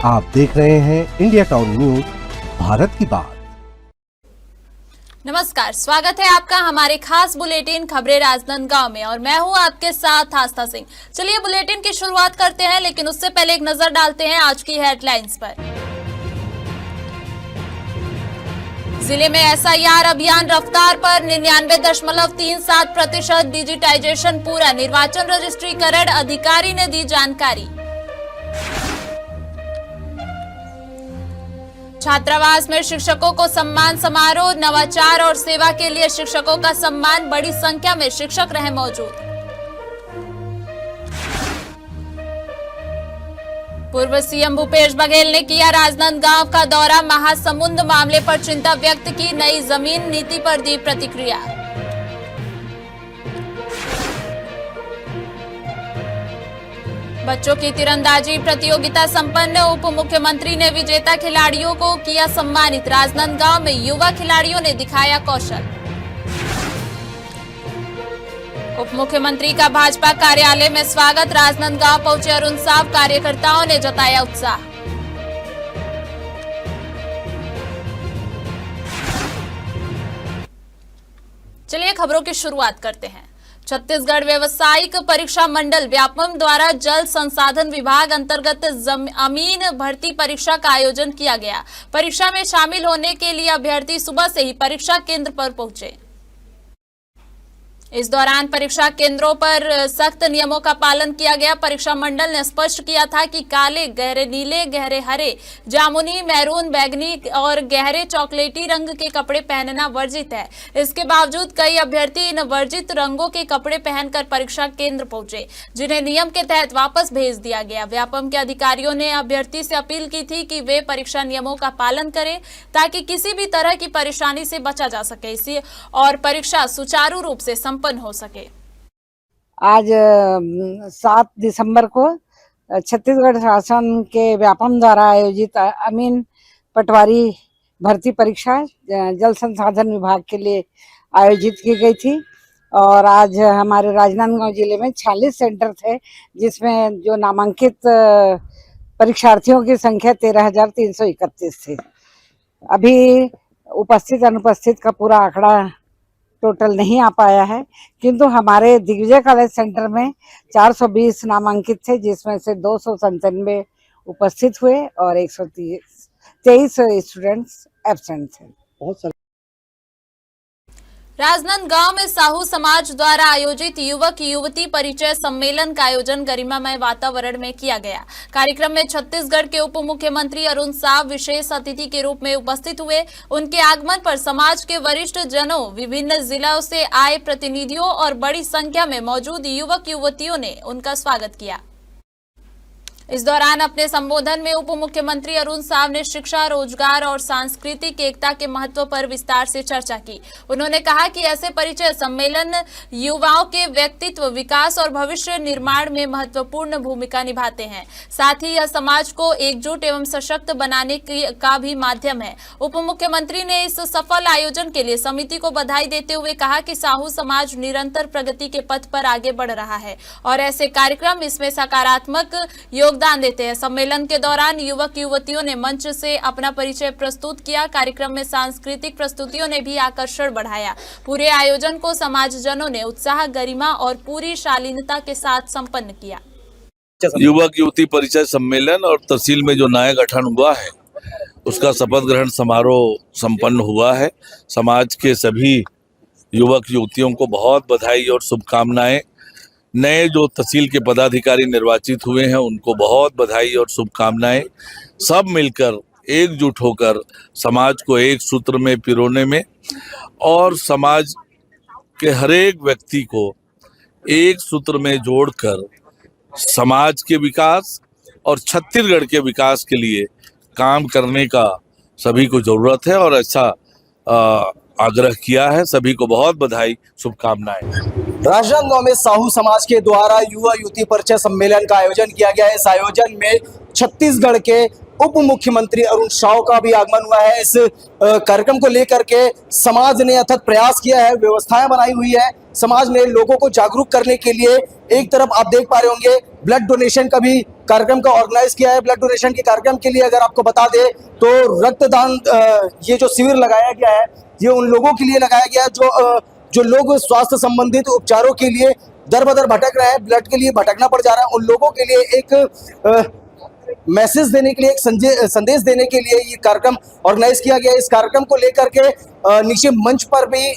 आप देख रहे हैं इंडिया टाउन न्यूज, भारत की बात। नमस्कार, स्वागत है आपका हमारे खास बुलेटिन खबरें राजनांदगांव में और मैं हूं आपके साथ आस्था सिंह। चलिए बुलेटिन की शुरुआत करते हैं, लेकिन उससे पहले एक नजर डालते हैं आज की हेडलाइंस पर। जिले में SIR अभियान रफ्तार पर 99.37% डिजिटाइजेशन पूरा, निर्वाचन रजिस्ट्रीकरण अधिकारी ने दी जानकारी। छात्रावास में शिक्षकों को सम्मान समारोह, नवाचार और सेवा के लिए शिक्षकों का सम्मान, बड़ी संख्या में शिक्षक रहे मौजूद। पूर्व CM भूपेश बघेल ने किया राजनांदगांव का दौरा, महासमुंद मामले पर चिंता व्यक्त की, नई जमीन नीति पर दी प्रतिक्रिया। बच्चों की तीरंदाजी प्रतियोगिता संपन्न, उप मुख्यमंत्री ने विजेता खिलाड़ियों को किया सम्मानित, राजनांदगांव में युवा खिलाड़ियों ने दिखाया कौशल। उप मुख्यमंत्री का भाजपा कार्यालय में स्वागत, राजनांदगांव पहुंचे अरुण साव, कार्यकर्ताओं ने जताया उत्साह। चलिए खबरों की शुरुआत करते हैं। छत्तीसगढ़ व्यवसायिक परीक्षा मंडल व्यापम द्वारा जल संसाधन विभाग अंतर्गत अमीन भर्ती परीक्षा का आयोजन किया गया। परीक्षा में शामिल होने के लिए अभ्यर्थी सुबह से ही परीक्षा केंद्र पर पहुंचे। इस दौरान परीक्षा केंद्रों पर सख्त नियमों का पालन किया गया। परीक्षा मंडल ने स्पष्ट किया था कि काले, गहरे नीले, गहरे हरे, जामुनी, मैरून, बैगनी और गहरे चॉकलेटी रंग के कपड़े पहनना वर्जित है। इसके बावजूद कई अभ्यर्थी इन वर्जित रंगों के कपड़े पहनकर परीक्षा केंद्र पहुंचे, जिन्हें नियम के तहत वापस भेज दिया गया। व्यापम के अधिकारियों ने अभ्यर्थी से अपील की थी कि वे परीक्षा नियमों का पालन करें ताकि किसी भी तरह की परेशानी से बचा जा सके और परीक्षा सुचारू रूप से हो सके। आज 7 दिसंबर को छत्तीसगढ़ शासन के व्यापम द्वारा आयोजित अमीन पटवारी भर्ती परीक्षा जल संसाधन विभाग के लिए आयोजित की गई थी और आज हमारे राजनांदगांव जिले में 46 सेंटर थे, जिसमें जो नामांकित परीक्षार्थियों की संख्या 13,331 थी। अभी उपस्थित अनुपस्थित का पूरा आंकड़ा टोटल नहीं आ पाया है, किंतु हमारे दिग्विजय कॉलेज सेंटर में 420 नामांकित थे, जिसमें से 297 उपस्थित हुए और 123 स्टूडेंट्स एब्सेंट थे। राजनांदगांव में साहू समाज द्वारा आयोजित युवक युवती परिचय सम्मेलन का आयोजन गरिमामय वातावरण में किया गया। कार्यक्रम में छत्तीसगढ़ के उप मुख्यमंत्री अरुण साव विशेष अतिथि के रूप में उपस्थित हुए। उनके आगमन पर समाज के वरिष्ठ जनों, विभिन्न जिलों से आए प्रतिनिधियों और बड़ी संख्या में मौजूद युवक युवतियों ने उनका स्वागत किया। इस दौरान अपने संबोधन में उप मुख्यमंत्री अरुण साव ने शिक्षा, रोजगार और सांस्कृतिक एकता के महत्व पर विस्तार से चर्चा की। उन्होंने कहा कि ऐसे परिचय सम्मेलन युवाओं के व्यक्तित्व विकास और भविष्य निर्माण में महत्वपूर्ण भूमिका निभाते हैं। साथ ही यह समाज को एकजुट एवं सशक्त बनाने का भी माध्यम है। उप मुख्यमंत्री ने इस सफल आयोजन के लिए समिति को बधाई देते हुए कहा कि साहू समाज निरंतर प्रगति के पथ पर आगे बढ़ रहा है और ऐसे कार्यक्रम इसमें सकारात्मक योगदान देते हैं। सम्मेलन के दौरान युवक युवतियों ने मंच से अपना परिचय प्रस्तुत किया। कार्यक्रम में सांस्कृतिक प्रस्तुतियों ने भी आकर्षण बढ़ाया। पूरे आयोजन को समाजजनों ने उत्साह, गरिमा और पूरी शालीनता के साथ संपन्न किया। युवक युवती परिचय सम्मेलन और तहसील में जो नया गठन हुआ है उसका शपथ ग्रहण समारोह संपन्न हुआ है। समाज के सभी युवक युवतियों को बहुत बधाई और शुभकामनाएं। नए जो तहसील के पदाधिकारी निर्वाचित हुए हैं उनको बहुत बधाई और शुभकामनाएं। सब मिलकर एकजुट होकर समाज को एक सूत्र में पिरोने में और समाज के हर एक व्यक्ति को एक सूत्र में जोड़कर समाज के विकास और छत्तीसगढ़ के विकास के लिए काम करने का सभी को जरूरत है और ऐसा आग्रह किया है। सभी को बहुत बधाई, शुभकामनाएं। राजनांदगांव में साहू समाज के द्वारा युवा युवती परिचय सम्मेलन का आयोजन किया गया है। इस आयोजन में छत्तीसगढ़ के उप मुख्यमंत्री अरुण साव का भी आगमन हुआ है। इस कार्यक्रम को लेकर के समाज ने अथक प्रयास किया है, व्यवस्थाएं बनाई हुई है। समाज ने लोगों को जागरूक करने के लिए एक तरफ आप देख पा रहे होंगे ब्लड डोनेशन का भी कार्यक्रम का ऑर्गेनाइज किया है। ब्लड डोनेशन के कार्यक्रम के लिए अगर आपको बता दें तो रक्तदान ये जो शिविर लगाया गया है ये उन लोगों के लिए लगाया गया है जो लोग स्वास्थ्य संबंधित उपचारों के लिए दर बदर भटक रहे हैं, ब्लड के लिए भटकना पड़ जा रहा है, उन लोगों के लिए एक मैसेज देने के लिए, एक संदेश देने के लिए ये कार्यक्रम ऑर्गेनाइज किया गया है। इस कार्यक्रम को लेकर के नीचे मंच पर भी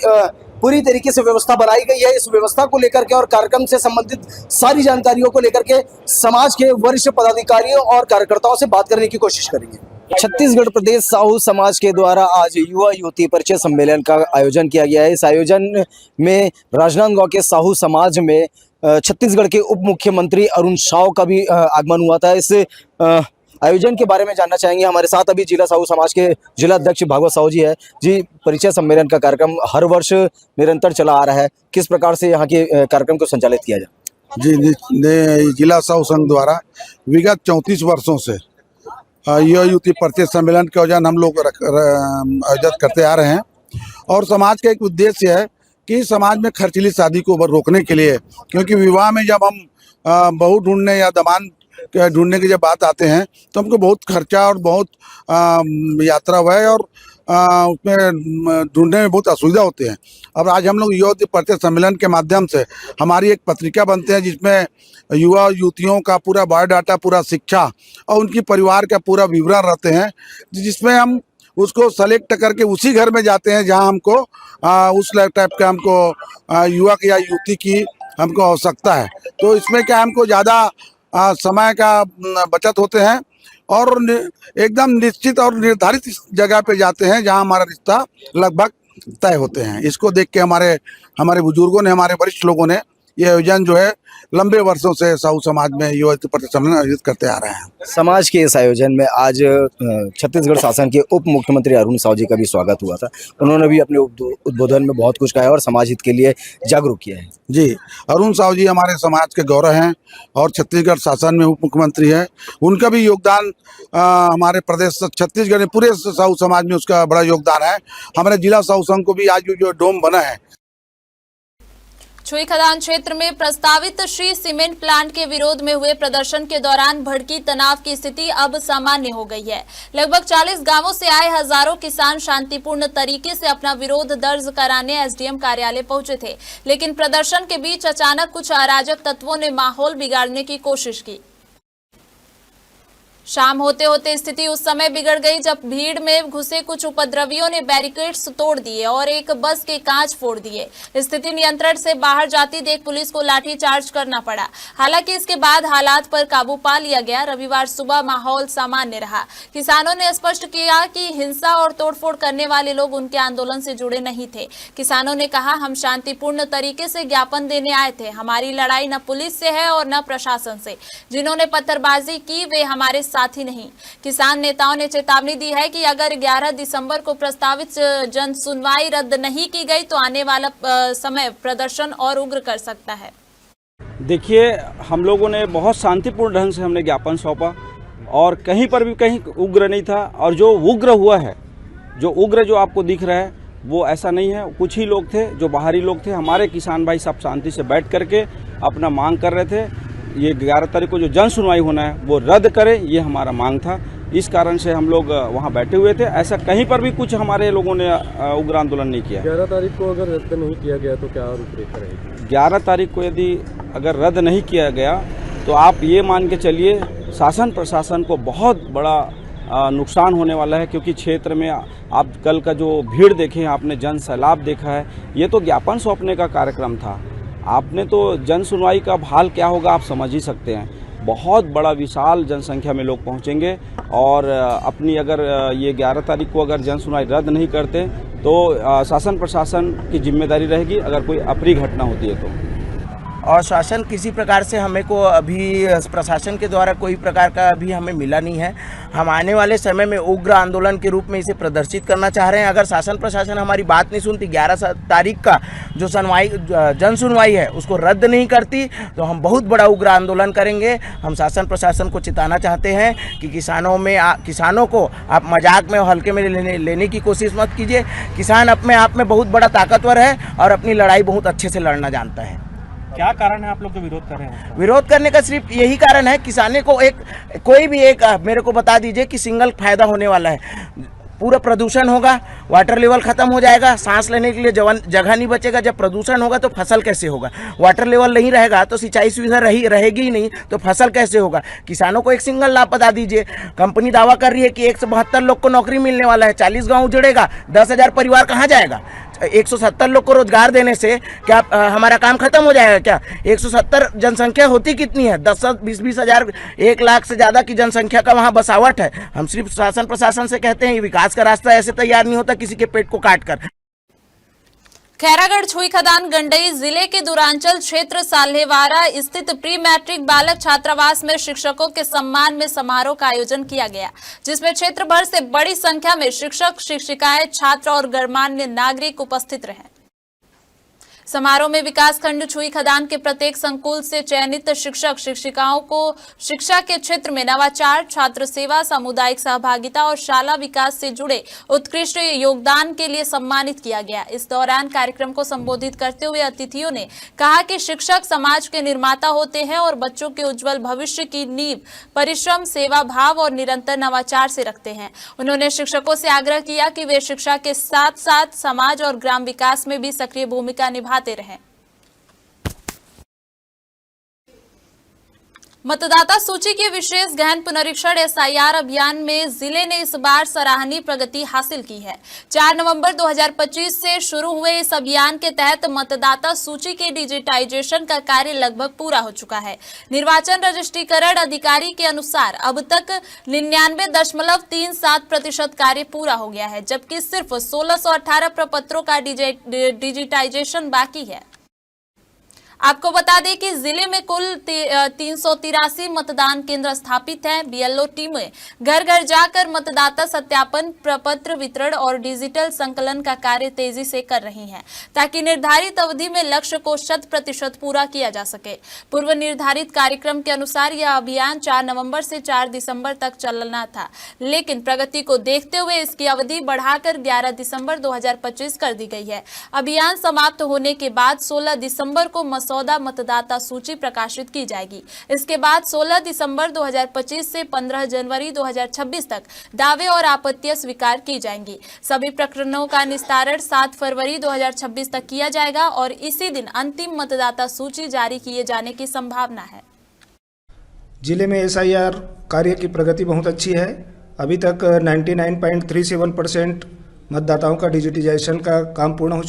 पूरी तरीके से व्यवस्था बनाई गई है। इस व्यवस्था को लेकर के और कार्यक्रम से संबंधित सारी जानकारियों को लेकर के समाज के वरिष्ठ पदाधिकारियों और कार्यकर्ताओं से बात करने की कोशिश करेंगे। छत्तीसगढ़ प्रदेश साहू समाज के द्वारा आज युवा युवती परिचय सम्मेलन का आयोजन किया गया है। इस आयोजन में राजनांदगांव के साहू समाज में छत्तीसगढ़ के उप मुख्यमंत्री अरुण साव का भी आगमन हुआ था। इस आयोजन के बारे में जानना चाहेंगे। हमारे साथ अभी जिला साहू समाज के जिला अध्यक्ष भागवत साहू जी है। जी, परिचय सम्मेलन का कार्यक्रम हर वर्ष निरंतर चला आ रहा है, किस प्रकार से यहाँ के कार्यक्रम को संचालित किया जाए? जी, जिला साहू संघ द्वारा विगत 34 वर्षों से युवा युवती परिचय सम्मेलन के आयोजन हम लोग आयोजित करते आ रहे हैं और समाज का एक उद्देश्य है कि समाज में खर्चीली शादी को रोकने के लिए, क्योंकि विवाह में जब हम बहू ढूंढने या दामाद ढूंढने की जब बात आते हैं तो हमको बहुत खर्चा और बहुत यात्रा हुआ है और उसमें ढूंढने में बहुत असुविधा होती है। अब आज हम लोग युवा परिचय सम्मेलन के माध्यम से हमारी एक पत्रिका बनते हैं जिसमें युवा युवतियों का पूरा बायोडाटा, पूरा शिक्षा और उनकी परिवार का पूरा विवरण रहते हैं, जिसमें हम उसको सेलेक्ट करके उसी घर में जाते हैं जहां हमको उस टाइप का हमको युवक या युवती की हमको आवश्यकता है। तो इसमें क्या हमको ज़्यादा समय का बचत होते हैं और एकदम निश्चित और निर्धारित जगह पे जाते हैं जहां हमारा रिश्ता लगभग तय होते हैं। इसको देख के हमारे बुजुर्गों ने, हमारे वरिष्ठ लोगों ने ये आयोजन जो है लंबे वर्षों से साहू समाज में युवा परिचय सम्मेलन आयोजित करते आ रहे हैं। समाज के इस आयोजन में आज छत्तीसगढ़ शासन के उप मुख्यमंत्री अरुण साव जी का भी स्वागत हुआ था। उन्होंने भी अपने उद्बोधन में बहुत कुछ कहा और समाज हित के लिए जागरूक किया है। जी, अरुण साव जी हमारे समाज के गौरव हैं और छत्तीसगढ़ शासन में उप मुख्यमंत्री है। उनका भी योगदान हमारे प्रदेश छत्तीसगढ़ में पूरे साहू समाज में उसका बड़ा योगदान है। हमारे जिला साहू संघ को भी आज जो डोम बना है। छुई खदान क्षेत्र में प्रस्तावित श्री सीमेंट प्लांट के विरोध में हुए प्रदर्शन के दौरान भड़की तनाव की स्थिति अब सामान्य हो गई है। लगभग 40 गांवों से आए हजारों किसान शांतिपूर्ण तरीके से अपना विरोध दर्ज कराने एसडीएम कार्यालय पहुंचे थे, लेकिन प्रदर्शन के बीच अचानक कुछ अराजक तत्वों ने माहौल बिगाड़ने की कोशिश की। शाम होते होते स्थिति उस समय बिगड़ गई जब भीड़ में घुसे कुछ उपद्रवियों ने बैरिकेड्स तोड़ दिए और एक बस के कांच फोड़ दिए। स्थिति नियंत्रण से बाहर जाती देख पुलिस को लाठीचार्ज करना पड़ा। हालांकि इसके बाद हालात पर काबू पा लिया गया। रविवार सुबह माहौल सामान्य रहा। किसानों ने स्पष्ट किया कि हिंसा और तोड़फोड़ करने वाले लोग उनके आंदोलन से जुड़े नहीं थे। किसानों ने कहा, हम शांतिपूर्ण तरीके से ज्ञापन देने आए थे। हमारी लड़ाई न पुलिस से है और न प्रशासन से। जिन्होंने पत्थरबाजी की वे हमारे साथ ही नहीं। किसान नेताओं ने चेतावनी दी है कि अगर 11 दिसंबर को प्रस्तावित जन सुनवाई रद्द नहीं की गई तो आने वाला समय प्रदर्शन और उग्र कर सकता है। देखिए, हम लोगों ने बहुत शांतिपूर्ण ढंग से हमने ज्ञापन सौंपा और कहीं पर भी कहीं उग्र नहीं था। और जो उग्र हुआ है, जो उग्र जो आपको दिख रहा है वो ऐसा नहीं है। कुछ ही लोग थे जो बाहरी लोग थे। हमारे किसान भाई सब शांति से बैठ करके अपना मांग कर रहे थे। ये 11 तारीख को जो जन सुनवाई होना है वो रद्द करें, ये हमारा मांग था। इस कारण से हम लोग वहाँ बैठे हुए थे। ऐसा कहीं पर भी कुछ हमारे लोगों ने उग्र आंदोलन नहीं किया। 11 तारीख को अगर रद्द नहीं किया गया तो क्या रूपरेखा रहेगी? 11 तारीख को यदि अगर रद्द नहीं किया गया तो आप ये मान के चलिए शासन प्रशासन को बहुत बड़ा नुकसान होने वाला है। क्योंकि क्षेत्र में आप कल का जो भीड़ देखे, आपने जन सैलाब देखा है, ये तो ज्ञापन सौंपने का कार्यक्रम था। आपने तो जन सुनवाई का हाल क्या होगा आप समझ ही सकते हैं। बहुत बड़ा विशाल जनसंख्या में लोग पहुंचेंगे और अपनी अगर ये 11 तारीख को अगर जन सुनवाई रद्द नहीं करते तो शासन प्रशासन की जिम्मेदारी रहेगी अगर कोई अप्रिय घटना होती है तो। और शासन किसी प्रकार से हमें को अभी प्रशासन के द्वारा कोई प्रकार का अभी हमें मिला नहीं है। हम आने वाले समय में उग्र आंदोलन के रूप में इसे प्रदर्शित करना चाह रहे हैं। अगर शासन प्रशासन हमारी बात नहीं सुनती, 11 तारीख का जो जन सुनवाई है उसको रद्द नहीं करती तो हम बहुत बड़ा उग्र आंदोलन करेंगे। हम शासन प्रशासन को चेताना चाहते हैं कि किसानों को आप मजाक में हल्के में लेने की कोशिश मत कीजिए। किसान अपने आप में बहुत बड़ा ताकतवर है और अपनी लड़ाई बहुत अच्छे से लड़ना जानता है। क्या कारण है आप लोग जो विरोध कर रहे हैं? विरोध करने का सिर्फ यही कारण है, किसानी को कोई भी एक मेरे को बता दीजिए कि सिंगल फायदा होने वाला है। पूरा प्रदूषण होगा, वाटर लेवल खत्म हो जाएगा, सांस लेने के लिए जगह नहीं बचेगा। जब प्रदूषण होगा तो फसल कैसे होगा? वाटर लेवल नहीं रहेगा तो सिंचाई सुविधा रहेगी ही नहीं, तो फसल कैसे होगा? किसानों को एक सिंगल लाभ बता दीजिए। कंपनी दावा कर रही है कि 172 लोग को नौकरी मिलने वाला है, 40 गांव उजड़ेगा, 10,000 परिवार कहाँ जाएगा? 170 लोग को रोजगार देने से क्या हमारा काम खत्म हो जाएगा क्या? 170 जनसंख्या होती कितनी है? 10-20 हजार, 1 लाख से ज्यादा की जनसंख्या का वहाँ बसावट है। हम सिर्फ शासन प्रशासन से कहते हैं विकास का रास्ता ऐसे तैयार नहीं होता किसी के पेट को काट कर। खैरागढ़ छुई खदान गंडई जिले के दूरांचल क्षेत्र साल्हेवारा स्थित प्री मैट्रिक बालक छात्रावास में शिक्षकों के सम्मान में समारोह का आयोजन किया गया, जिसमें क्षेत्र भर से बड़ी संख्या में शिक्षक, शिक्षिकाएं, छात्र और गणमान्य नागरिक उपस्थित रहे। समारोह में विकास खंड छुई खदान के प्रत्येक संकुल से चयनित शिक्षक शिक्षिकाओं को शिक्षा के क्षेत्र में नवाचार, छात्र सेवा, सामुदायिक सहभागिता और शाला विकास से जुड़े उत्कृष्ट योगदान के लिए सम्मानित किया गया। इस दौरान कार्यक्रम को संबोधित करते हुए अतिथियों ने कहा कि शिक्षक समाज के निर्माता होते हैं और बच्चों के उज्जवल भविष्य की नींव परिश्रम, सेवा भाव और निरंतर नवाचार से रखते हैं। उन्होंने शिक्षकों से आग्रह किया कि वे शिक्षा के साथ साथ समाज और ग्राम विकास में भी सक्रिय भूमिका निभाते रहें। मतदाता सूची के विशेष गहन पुनरीक्षण SIR अभियान में जिले ने इस बार सराहनीय प्रगति हासिल की है। 4 नवंबर 2025 से शुरू हुए इस अभियान के तहत मतदाता सूची के डिजिटाइजेशन का कार्य लगभग पूरा हो चुका है। निर्वाचन रजिस्ट्रीकरण अधिकारी के अनुसार अब तक 99.37% कार्य पूरा हो गया है, जबकि सिर्फ 1618 प्रपत्रों का डिजिटाइजेशन बाकी है। आपको बता दें कि जिले में कुल 383 मतदान केंद्र स्थापित हैं। BLO टीमें घर घर जाकर मतदाता सत्यापन, प्रपत्र वितरण और डिजिटल संकलन का कार्य तेजी से कर रही हैं, ताकि निर्धारित अवधि में लक्ष्य को 100% पूरा किया जा सके। पूर्व निर्धारित कार्यक्रम के अनुसार यह अभियान 4 नवंबर से 4 दिसंबर तक चलना था, लेकिन प्रगति को देखते हुए इसकी अवधि बढ़ाकर 11 दिसंबर 2025 कर दी गई है। अभियान समाप्त होने के बाद 16 दिसंबर को मसौदा मतदाता सूची प्रकाशित की जाएगी। इसके बाद 16 दिसंबर 2025 से 15 जनवरी 2026 तक दावे और आपत्तियां स्वीकार की जाएंगी। सभी प्रकरणों का निस्तारण 7 फरवरी 2026 तक किया जाएगा और इसी दिन अंतिम मतदाता सूची जारी किए जाने की संभावना है। जिले में SIR कार्य की प्रगति बहुत अच्छी है। अभी तक 99.37% मतदाताओं का डिजिटाइजेशन का काम पूर्ण हो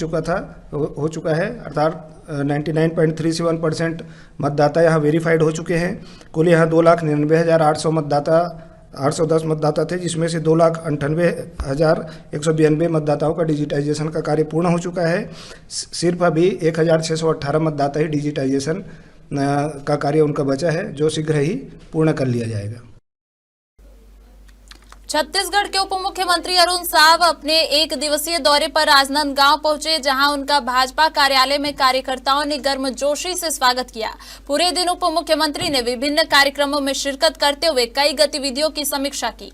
चुका है, अर्थात 99.37% मतदाता यहाँ वेरीफाइड हो चुके हैं। कुल यहाँ 2,99,810 मतदाता थे, जिसमें से 2,98,192 मतदाताओं का डिजिटाइजेशन का कार्य पूर्ण हो चुका है। सिर्फ अभी 1,618 मतदाता ही डिजिटाइजेशन का कार्य उनका बचा है, जो शीघ्र ही पूर्ण कर लिया जाएगा। छत्तीसगढ़ के उप मुख्यमंत्री अरुण साव अपने 1 दिवसीय दौरे पर राजनांदगांव पहुंचे, जहां उनका भाजपा कार्यालय में कार्यकर्ताओं ने गर्मजोशी से स्वागत किया। पूरे दिन उप मुख्यमंत्री ने विभिन्न कार्यक्रमों में शिरकत करते हुए कई गतिविधियों की समीक्षा की।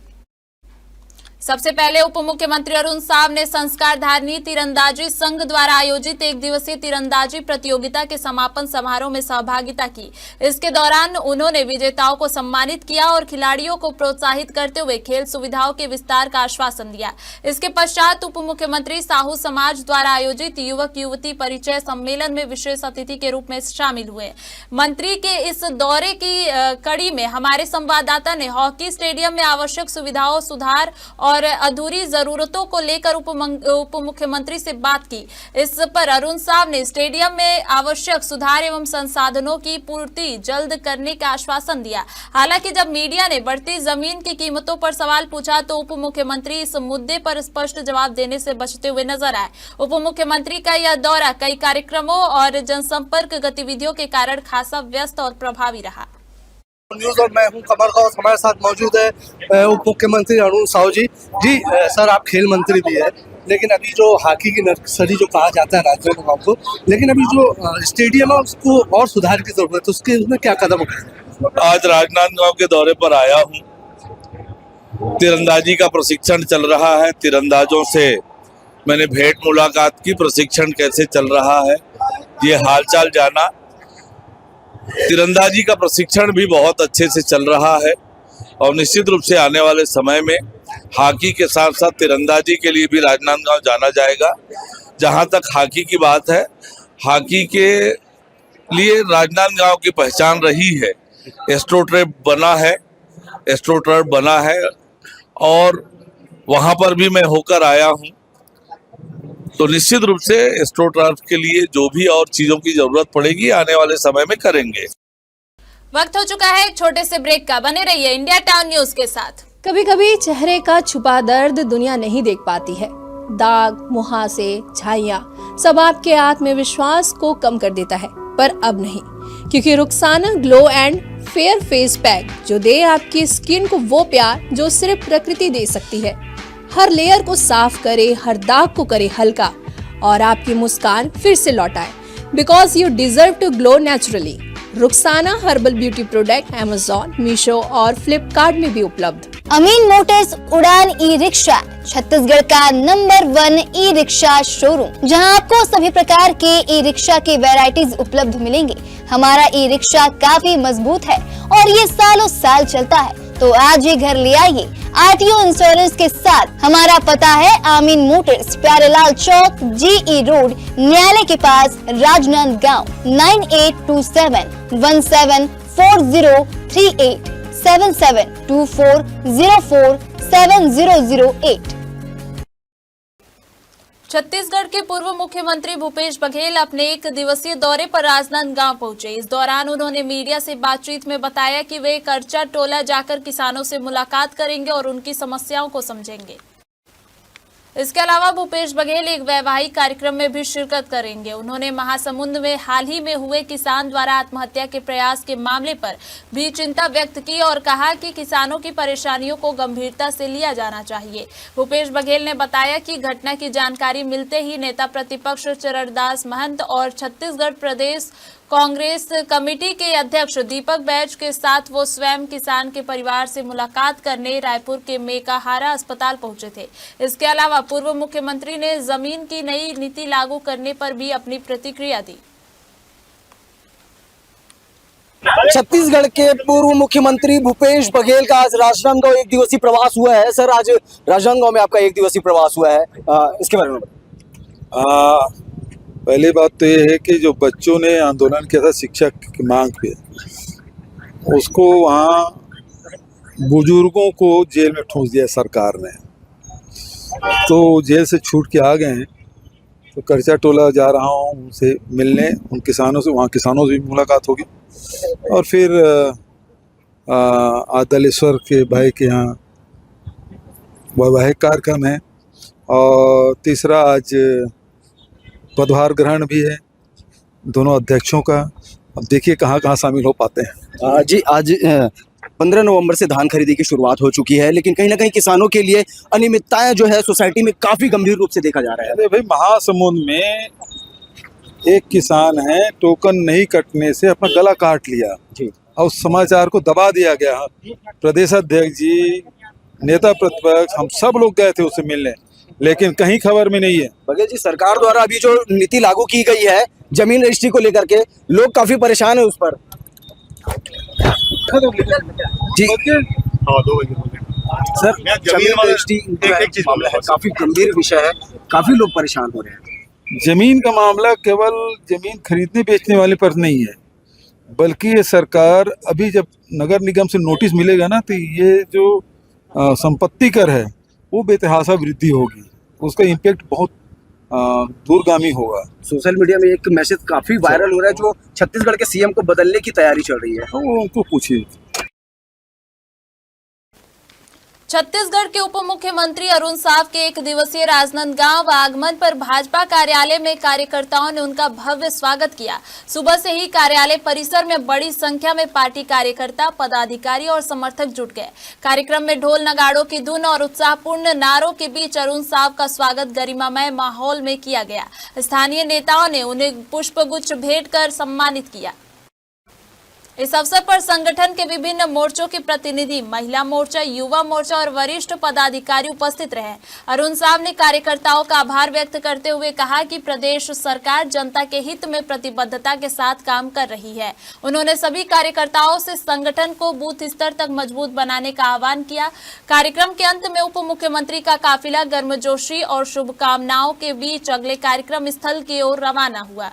सबसे पहले उप मुख्यमंत्री अरुण साव ने संस्कारधारणी तीरंदाजी संघ द्वारा आयोजित 1 दिवसीय तीरंदाजी प्रतियोगिता के समापन समारोह में सहभागिता की। इसके दौरान उन्होंने विजेताओं को सम्मानित किया और खिलाड़ियों को प्रोत्साहित करते हुए खेल सुविधाओं के विस्तार का आश्वासन दिया। इसके पश्चात उप मुख्यमंत्री साहू समाज द्वारा आयोजित युवक युवती परिचय सम्मेलन में विशेष अतिथि के रूप में शामिल हुए। मंत्री के इस दौरे की कड़ी में हमारे संवाददाता ने हॉकी स्टेडियम में आवश्यक सुविधाओं, सुधार और अधूरी जरूरतों को लेकर उप मुख्यमंत्री से बात की। इस पर अरुण साव ने स्टेडियम में आवश्यक सुधार एवं संसाधनों की पूर्ति जल्द करने का आश्वासन दिया। हालांकि जब मीडिया ने बढ़ती जमीन की कीमतों पर सवाल पूछा तो उप मुख्यमंत्री इस मुद्दे पर स्पष्ट जवाब देने से बचते हुए नजर आए। उप मुख्यमंत्री का यह दौरा कई कार्यक्रमों और जनसंपर्क गतिविधियों के कारण खासा व्यस्त और प्रभावी रहा। न्यूज़ और मैं हूं कमर गौस। हमारे साथ मौजूद है उप मुख्यमंत्री अरुण साव जी। सर, आप खेल मंत्री भी है, लेकिन अभी जो हॉकी की नर्सरी जो कहा जाता है राजनांदगांव को, लेकिन अभी जो स्टेडियम है उसको और सुधार की जरूरत है, उसके उसमें क्या कदम उठाए? आज राजनांदगांव के दौरे पर आया हूँ। तीरंदाजी का प्रशिक्षण चल रहा है, तीरंदाजों से मैंने भेंट मुलाकात की, प्रशिक्षण कैसे चल रहा है ये हालचाल जाना। तीरंदाजी का प्रशिक्षण भी बहुत अच्छे से चल रहा है और निश्चित रूप से आने वाले समय में हॉकी के साथ साथ तीरंदाजी के लिए भी राजनांदगांव जाना जाएगा। जहां तक हॉकी की बात है, हॉकी के लिए राजनांदगांव की पहचान रही है। एस्ट्रोटर्फ बना है और वहां पर भी मैं होकर आया हूं। तो निश्चित रूप से एस्ट्रोटर्फ के लिए जो भी और चीजों की जरूरत पड़ेगी आने वाले समय में करेंगे। वक्त हो चुका है एक छोटे से ब्रेक का। बने रहिए इंडिया टाउन न्यूज के साथ। कभी कभी चेहरे का छुपा दर्द दुनिया नहीं देख पाती है। दाग, मुहासे, झाइयां सब आपके आत्मविश्वास को कम कर देता है, पर अब नहीं, क्योंकि Rukhsana glow and fair face pack जो दे आपकी स्किन को वो प्यार जो सिर्फ प्रकृति दे सकती है। हर लेयर को साफ करे, हर दाग को करे हल्का और आपकी मुस्कान फिर से लौटाए। Because you deserve to glow naturally. Rukhsana herbal beauty product Amazon, Meesho और फ्लिपकार्ट में भी उपलब्ध। अमीन मोटर्स उड़ान ई रिक्शा छत्तीसगढ़ का नंबर 1 ई रिक्शा शोरूम, जहां आपको सभी प्रकार के ई रिक्शा के वैरायटीज उपलब्ध मिलेंगे। हमारा ई रिक्शा काफी मजबूत है और ये सालों साल चलता है, तो आज ही घर ले आइए आरटीओ इंश्योरेंस के साथ। हमारा पता है अमीन मोटर्स, प्यारेलाल चौक, जीई रोड, न्यायालय के पास, राजनांदगांव। 9827174038 7724047008। छत्तीसगढ़ के पूर्व मुख्यमंत्री भूपेश बघेल अपने एक दिवसीय दौरे पर राजनांदगांव पहुंचे। इस दौरान उन्होंने मीडिया से बातचीत में बताया कि वे करचा टोला जाकर किसानों से मुलाकात करेंगे और उनकी समस्याओं को समझेंगे। इसके अलावा भूपेश बघेल एक वैवाहिक कार्यक्रम में भी शिरकत करेंगे। उन्होंने महासमुंद में हाल ही में हुए किसान द्वारा आत्महत्या के प्रयास के मामले पर भी चिंता व्यक्त की और कहा कि किसानों की परेशानियों को गंभीरता से लिया जाना चाहिए। भूपेश बघेल ने बताया कि घटना की जानकारी मिलते ही नेता प्रतिपक्ष चरणदास महंत और छत्तीसगढ़ प्रदेश कांग्रेस कमेटी के अध्यक्ष दीपक बैज के साथ वो स्वयं किसान के परिवार से मुलाकात करने रायपुर के मेकाहारा अस्पताल पहुंचे थे। इसके अलावा पूर्व मुख्यमंत्री ने जमीन की नई नीति लागू करने पर भी अपनी प्रतिक्रिया दी। छत्तीसगढ़ के पूर्व मुख्यमंत्री भूपेश बघेल का आज राजनांदगांव एक दिवसीय प्रवास हुआ है। सर, आज राजनांदगांव में आपका एक दिवसीय प्रवास हुआ है, इसके बारे में पहली बात तो ये है कि जो बच्चों ने आंदोलन किया था शिक्षा की मांग पे, उसको वहाँ बुजुर्गों को जेल में ठूंस दिया सरकार ने, तो जेल से छूट के आ गए हैं। तो करचा टोला जा रहा हूँ उनसे मिलने, उन किसानों से, वहाँ किसानों से भी मुलाकात होगी और फिर आदलेश्वर के भाई के यहाँ वैवाहिक कार्यक्रम है और तीसरा आज पदभार ग्रहण भी है दोनों अध्यक्षों का। अब देखिए कहाँ कहाँ शामिल हो पाते हैं। जी, आज 15 नवंबर से धान खरीदी की शुरुआत हो चुकी है, लेकिन कहीं ना कहीं किसानों के लिए अनियमितताएं जो है सोसाइटी में काफी गंभीर रूप से देखा जा रहा है। अरे भाई, महासमुंद में एक किसान है, टोकन नहीं कटने से अपना गला काट लिया जी, और उस समाचार को दबा दिया गया। प्रदेश अध्यक्ष जी, नेता प्रतिपक्ष, हम सब लोग गए थे उससे मिलने, लेकिन कहीं खबर में नहीं है। बघेल जी, सरकार द्वारा अभी जो नीति लागू की गई है जमीन रजिस्ट्री को लेकर के, लोग काफी परेशान है उस पर। जी सर, जमीन रजिस्ट्री मामला है, काफी गंभीर विषय है, काफी लोग परेशान हो रहे हैं। जमीन का मामला केवल जमीन खरीदने बेचने वाले पर नहीं है, बल्कि ये सरकार अभी जब नगर निगम से नोटिस मिलेगा ना, तो ये जो संपत्ति कर है वो बेतहाशा वृद्धि होगी, उसका इम्पैक्ट बहुत दूरगामी होगा। सोशल मीडिया में एक मैसेज काफी वायरल हो रहा है जो छत्तीसगढ़ के सीएम को बदलने की तैयारी चल रही है, तो उनको पूछिए। छत्तीसगढ़ के उप मुख्यमंत्री अरुण साव के एक दिवसीय राजनांदगांव आगमन पर भाजपा कार्यालय में कार्यकर्ताओं ने उनका भव्य स्वागत किया। सुबह से ही कार्यालय परिसर में बड़ी संख्या में पार्टी कार्यकर्ता, पदाधिकारी और समर्थक जुट गए। कार्यक्रम में ढोल नगाड़ों की धुन और उत्साहपूर्ण नारों के बीच अरुण साव का स्वागत गरिमामय माहौल में किया गया। स्थानीय नेताओं ने उन्हें पुष्पगुच्छ भेंट कर सम्मानित किया। इस अवसर पर संगठन के विभिन्न मोर्चों के प्रतिनिधि, महिला मोर्चा, युवा मोर्चा और वरिष्ठ पदाधिकारी उपस्थित रहे। अरुण साव ने कार्यकर्ताओं का आभार व्यक्त करते हुए कहा कि प्रदेश सरकार जनता के हित में प्रतिबद्धता के साथ काम कर रही है। उन्होंने सभी कार्यकर्ताओं से संगठन को बूथ स्तर तक मजबूत बनाने का आह्वान किया। कार्यक्रम के अंत में उप मुख्यमंत्री का काफिला गर्मजोशी और शुभकामनाओं के बीच अगले कार्यक्रम स्थल की ओर रवाना हुआ।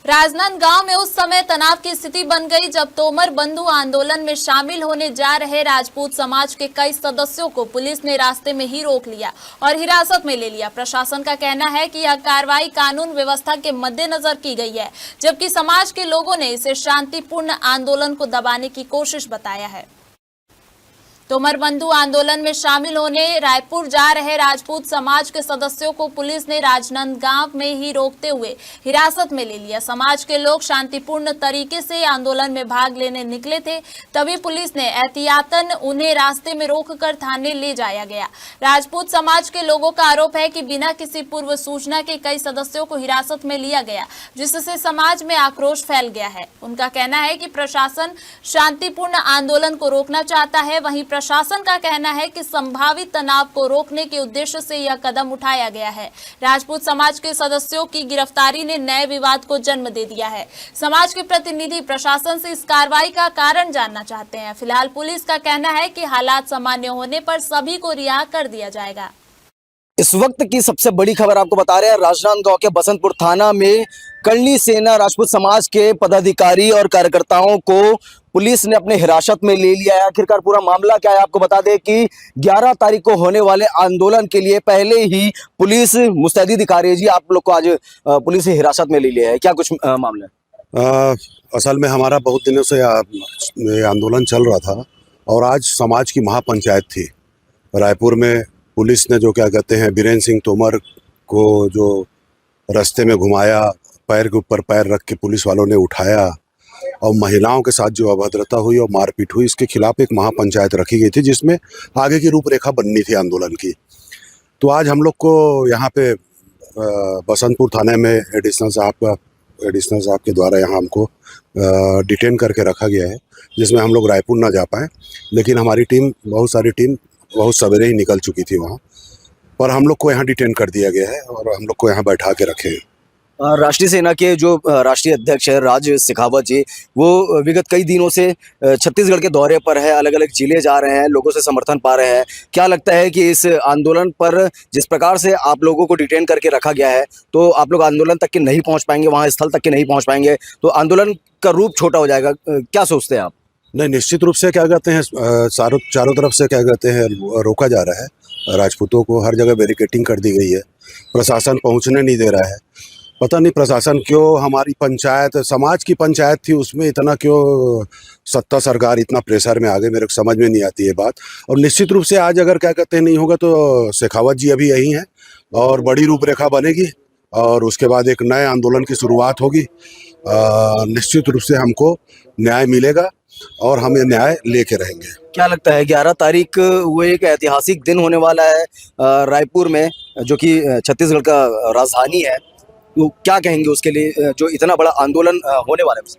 राजनांदगांव में उस समय तनाव की स्थिति बन गई जब तोमर बंधु आंदोलन में शामिल होने जा रहे राजपूत समाज के कई सदस्यों को पुलिस ने रास्ते में ही रोक लिया और हिरासत में ले लिया। प्रशासन का कहना है कि यह कार्रवाई कानून व्यवस्था के मद्देनजर की गई है, जबकि समाज के लोगों ने इसे शांतिपूर्ण आंदोलन को दबाने की कोशिश बताया है। तोमर बंधु आंदोलन में शामिल होने रायपुर जा रहे राजपूत समाज के सदस्यों को पुलिस ने राजनांदगांव में ही रोकते हुए हिरासत में ले लिया। समाज के लोग शांतिपूर्ण तरीके से आंदोलन में भाग लेने निकले थे, तभी पुलिस ने एहतियातन उन्हें रास्ते में रोककर थाने ले जाया गया। राजपूत समाज के लोगों का आरोप है कि बिना किसी पूर्व सूचना के कई सदस्यों को हिरासत में लिया गया, जिससे समाज में आक्रोश फैल गया है। उनका कहना है कि प्रशासन शांतिपूर्ण आंदोलन को रोकना चाहता है, वहीं प्रशासन का कहना है कि संभावित तनाव को रोकने के उद्देश्य से यह कदम उठाया गया है। राजपूत समाज के सदस्यों की गिरफ्तारी ने नए विवाद को जन्म दे दिया है। समाज के प्रतिनिधि प्रशासन से इस कार्रवाई का कारण जानना चाहते हैं। फिलहाल पुलिस का कहना है कि हालात सामान्य होने पर सभी को रिहा कर दिया जाएगा। इस वक्त की सबसे बड़ी खबर आपको बता रहे हैं, राजनांदगांव के बसंतपुर थाना में कर्णी सेना राजपूत समाज के पदाधिकारी और कार्यकर्ताओं को पुलिस ने अपने हिरासत में ले लिया है। आखिरकार पूरा मामला क्या है, आपको बता दें कि 11 तारीख को होने वाले आंदोलन के लिए पहले ही पुलिस मुस्तैदी दिखा रही है। जी, आप लोग को आज पुलिस ने हिरासत में ले लिया है, क्या कुछ मामला है? असल में हमारा बहुत दिनों से आंदोलन चल रहा था और आज समाज की महापंचायत थी रायपुर में। पुलिस ने जो क्या कहते हैं बीरेन सिंह तोमर को जो रास्ते में घुमाया, पैर के ऊपर पैर रख के पुलिस वालों ने उठाया और महिलाओं के साथ जो अभद्रता हुई और मारपीट हुई, इसके खिलाफ एक महापंचायत रखी गई थी जिसमें आगे की रूपरेखा बननी थी आंदोलन की। तो आज हम लोग को यहाँ पे बसंतपुर थाने में एडिशनल साहब के द्वारा यहाँ हमको डिटेन करके रखा गया है, जिसमें हम लोग रायपुर ना जा पाए। लेकिन हमारी टीम, बहुत सारी टीम बहुत सवेरे ही निकल चुकी थी वहाँ पर। हम लोग को यहाँ डिटेन कर दिया गया है और हम लोग को यहाँ बैठा के रखे हैं। राष्ट्रीय सेना के जो राष्ट्रीय अध्यक्ष है राज शेखावत जी, वो विगत कई दिनों से छत्तीसगढ़ के दौरे पर है, अलग अलग जिले जा रहे हैं, लोगों से समर्थन पा रहे हैं। क्या लगता है कि इस आंदोलन पर जिस प्रकार से आप लोगों को डिटेन करके रखा गया है, तो आप लोग आंदोलन तक के नहीं पहुंच पाएंगे, वहां स्थल तक के नहीं पहुंच पाएंगे, तो आंदोलन का रूप छोटा हो जाएगा, क्या सोचते हैं आप? नहीं, निश्चित रूप से क्या कहते हैं, चारों तरफ से क्या कहते हैं रोका जा रहा है। राजपूतों को हर जगह बैरिकेटिंग कर दी गई है, प्रशासन पहुंचने नहीं दे रहा है। पता नहीं प्रशासन क्यों, हमारी पंचायत, समाज की पंचायत थी, उसमें इतना क्यों सत्ता सरकार इतना प्रेशर में आ गई, मेरे को समझ में नहीं आती है बात। और निश्चित रूप से आज अगर क्या कहते हैं नहीं होगा तो शेखावत जी अभी यही हैं और बड़ी रूपरेखा बनेगी और उसके बाद एक नए आंदोलन की शुरुआत होगी। निश्चित रूप से हमको न्याय मिलेगा और हम ये न्याय लेके रहेंगे। क्या लगता है 11 तारीख वो एक ऐतिहासिक दिन होने वाला है रायपुर में, जो कि छत्तीसगढ़ का राजधानी है, तो क्या कहेंगे उसके लिए जो इतना बड़ा आंदोलन होने वाला है?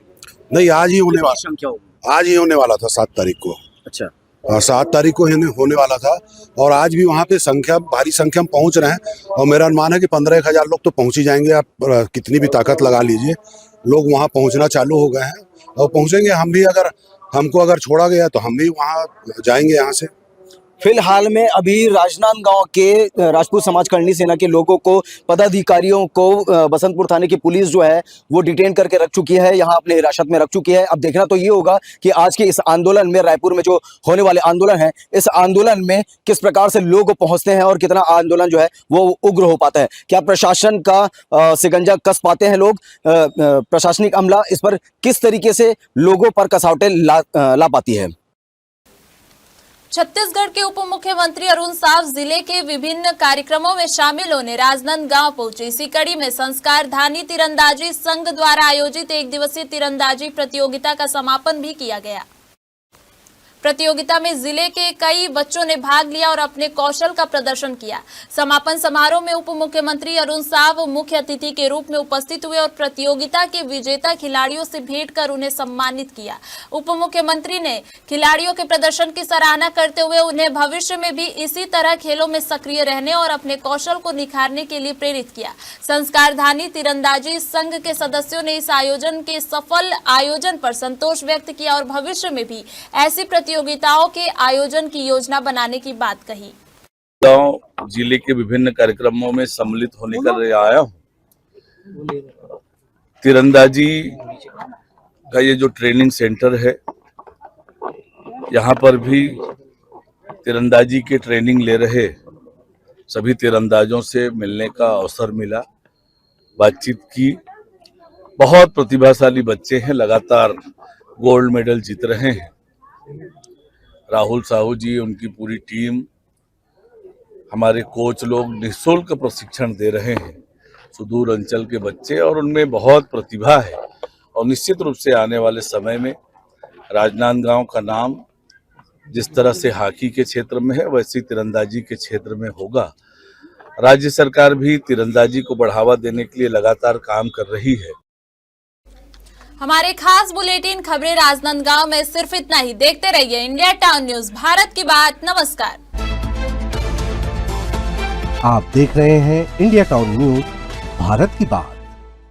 नहीं, आज ही होने वाला, आज ही होने वाला था 7 तारीख को। अच्छा, 7 तारीख को होने वाला था और आज भी वहाँ पे भारी संख्या में पहुँच रहे हैं और मेरा अनुमान है कि 15-1000 लोग तो पहुँच ही जाएंगे। आप कितनी भी ताकत लगा लीजिए, लोग वहाँ पहुँचना चालू हो गए हैं और पहुँचेंगे। हम भी हमको अगर छोड़ा गया तो हम भी वहाँ जाएंगे यहाँ से। फिलहाल में अभी राजनांदगांव के राजपूत समाज कर्णी सेना के लोगों को, पदाधिकारियों को बसंतपुर थाने की पुलिस जो है वो डिटेन करके रख चुकी है, यहाँ अपने हिरासत में रख चुकी है। अब देखना तो ये होगा कि आज के इस आंदोलन में, रायपुर में जो होने वाले आंदोलन है, इस आंदोलन में किस प्रकार से लोग पहुंचते हैं और कितना आंदोलन जो है वो उग्र हो पाता है। क्या प्रशासन का शिकंजा कस पाते हैं लोग, प्रशासनिक अमला इस पर किस तरीके से लोगों पर कसौटे ला पाती है? छत्तीसगढ़ के उप मुख्यमंत्री अरुण साव जिले के विभिन्न कार्यक्रमों में शामिल होने राजनांदगांव पहुंचे। इसी कड़ी में संस्कारधानी तीरंदाजी संघ द्वारा आयोजित 1 दिवसीय तीरंदाजी प्रतियोगिता का समापन भी किया गया। प्रतियोगिता में जिले के कई बच्चों ने भाग लिया और अपने कौशल का प्रदर्शन किया। समापन समारोह में उप मुख्यमंत्री अरुण साव मुख्य अतिथि के रूप में उपस्थित हुए और प्रतियोगिता के विजेता खिलाड़ियों से भेंट कर उन्हें सम्मानित किया। उप मुख्यमंत्री ने खिलाड़ियों के प्रदर्शन की सराहना करते हुए उन्हें भविष्य में भी इसी तरह खेलों में सक्रिय रहने और अपने कौशल को निखारने के लिए प्रेरित किया। संस्कारधानी तीरंदाजी संघ के सदस्यों ने इस आयोजन के सफल आयोजन पर संतोष व्यक्त किया और भविष्य में भी ऐसी प्रतियोगिताओं के आयोजन की योजना बनाने की बात कही। गांव जिले के विभिन्न कार्यक्रमों में सम्मिलित होने कर आया हूँ। तीरंदाजी का ये जो ट्रेनिंग सेंटर है, यहाँ पर भी तीरंदाजी के ट्रेनिंग ले रहे सभी तीरंदाजों से मिलने का अवसर मिला, बातचीत की। बहुत प्रतिभाशाली बच्चे हैं, लगातार गोल्ड मेडल जीत रहे हैं। राहुल साहू जी, उनकी पूरी टीम, हमारे कोच लोग निःशुल्क प्रशिक्षण दे रहे हैं सुदूर अंचल के बच्चे, और उनमें बहुत प्रतिभा है। और निश्चित रूप से आने वाले समय में राजनांदगांव का नाम जिस तरह से हॉकी के क्षेत्र में है, वैसी तीरंदाजी के क्षेत्र में होगा। राज्य सरकार भी तीरंदाजी को बढ़ावा देने के लिए लगातार काम कर रही है। हमारे खास बुलेटिन खबरें राजनांदगांव में सिर्फ इतना ही। देखते रहिए इंडिया टाउन न्यूज, भारत की बात। नमस्कार। आप देख रहे हैं इंडिया टाउन न्यूज, भारत की बात।